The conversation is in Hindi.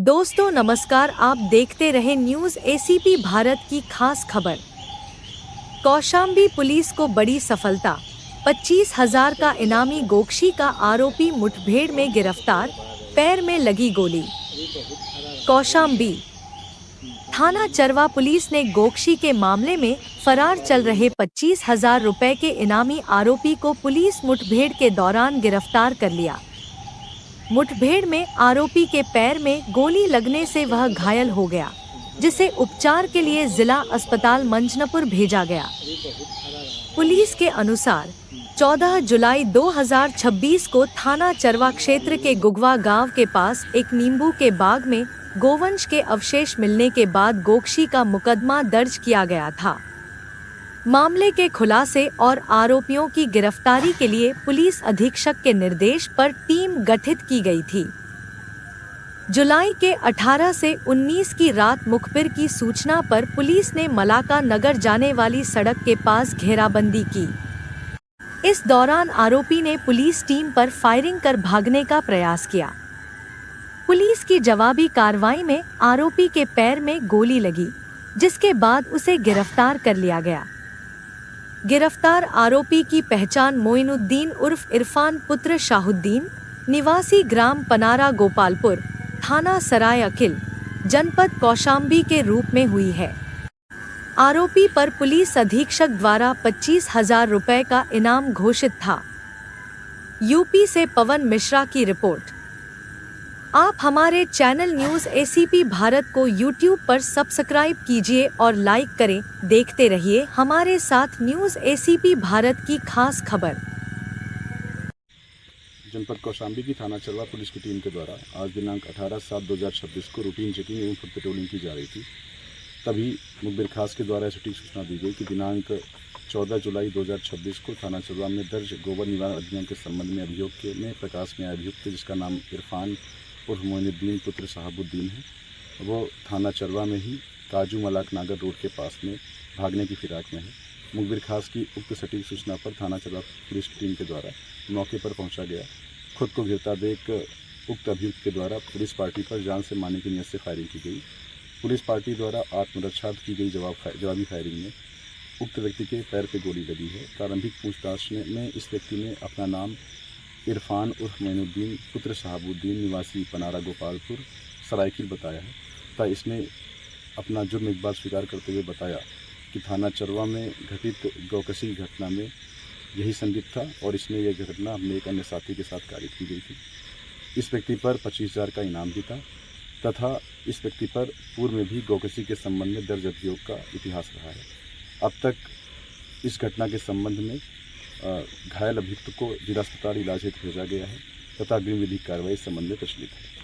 दोस्तों नमस्कार, आप देखते रहे न्यूज़ एसीपी भारत की खास खबर। कौशाम्बी पुलिस को बड़ी सफलता, 25,000 का इनामी गोकशी का आरोपी मुठभेड़ में गिरफ्तार, पैर में लगी गोली। कौशाम्बी थाना चरवा पुलिस ने गोकशी के मामले में फरार चल रहे 25,000 रुपए के इनामी आरोपी को पुलिस मुठभेड़ के दौरान गिरफ्तार कर लिया। मुठभेड़ में आरोपी के पैर में गोली लगने से वह घायल हो गया, जिसे उपचार के लिए जिला अस्पताल मंजनपुर भेजा गया। पुलिस के अनुसार 14 जुलाई 2026 को थाना चरवा क्षेत्र के गुगवा गांव के पास एक नींबू के बाग में गोवंश के अवशेष मिलने के बाद गोकशी का मुकदमा दर्ज किया गया था। मामले के खुलासे और आरोपियों की गिरफ्तारी के लिए पुलिस अधीक्षक के निर्देश पर टीम गठित की गई थी। जुलाई के 18 से 19 की रात मुखबिर की सूचना पर पुलिस ने मलाका नगर जाने वाली सड़क के पास घेराबंदी की। इस दौरान आरोपी ने पुलिस टीम पर फायरिंग कर भागने का प्रयास किया। पुलिस की जवाबी कार्रवाई में आरोपी के पैर में गोली लगी, जिसके बाद उसे गिरफ्तार कर लिया गया। गिरफ्तार आरोपी की पहचान मोइनुद्दीन उर्फ इरफान पुत्र शाहुद्दीन, निवासी ग्राम पनारा गोपालपुर, थाना सराय अकिल, जनपद कौशाम्बी के रूप में हुई है। आरोपी पर पुलिस अधीक्षक द्वारा 25,000 रुपए का इनाम घोषित था। यूपी से पवन मिश्रा की रिपोर्ट। आप हमारे चैनल न्यूज़ एसीपी भारत को यूट्यूब पर सब्सक्राइब कीजिए और लाइक करें। देखते रहिए हमारे साथ न्यूज़ एसीपी भारत की खास खबर। जनपद कौशाम्बी की थाना चरवा पुलिस की टीम के द्वारा आज दिनांक 18/7/2026 को रूटीन चेकिंग एवं फुट पेट्रोलिंग की जा रही थी। तभी मुखबिर खास के द्वारा सटीक सूचना दी गई कि दिनांक 14 जुलाई 2026 को थाना चरवा में दर्ज गोबर निवारण अधिनियम के संबंध में अभियोग में प्रकाश में आया अभियुक्त, जिसका नाम इरफान उर्फ मोइनुद्दीन पुत्र शाहबुद्दीन है, वो थाना चरवा में ही काजू मलाक नागर रोड के पास में भागने की फिराक में है। मुखबिर खास की उक्त सटीक सूचना पर थाना चरवा पुलिस टीम के द्वारा मौके पर पहुंचा गया। खुद को गिरता देख उक्त अभियुक्त के द्वारा पुलिस पार्टी पर जान से मारने की नीयत से फायरिंग की गई। पुलिस पार्टी द्वारा आत्मरक्षार्थ की गई जवाबी फायरिंग में उक्त व्यक्ति के पैर पर गोली लगी है। प्रारंभिक पूछताछ में इस व्यक्ति ने अपना नाम इरफान उर्फ मोइनुद्दीन पुत्र शाहबुद्दीन, निवासी पनारा गोपालपुर, सरायकिल बताया है तथा इसने अपना जुर्म एक बार स्वीकार करते हुए बताया कि थाना चरवा में घटित गौकशी घटना में यही संदिग्ध था और इसने यह घटना अपने एक अन्य साथी के साथ कारित की गई थी। इस व्यक्ति पर 25,000 का इनाम भी था तथा इस व्यक्ति पर पूर्व में भी गौकशी के संबंध में दर्ज अभियोग का इतिहास रहा है। अब तक इस घटना के संबंध में घायल अभियुक्त को जिला अस्पताल इलाज हेतु भेजा गया है तथा अग्रिम विधिक कार्रवाई इस संबंध में प्रचलित है।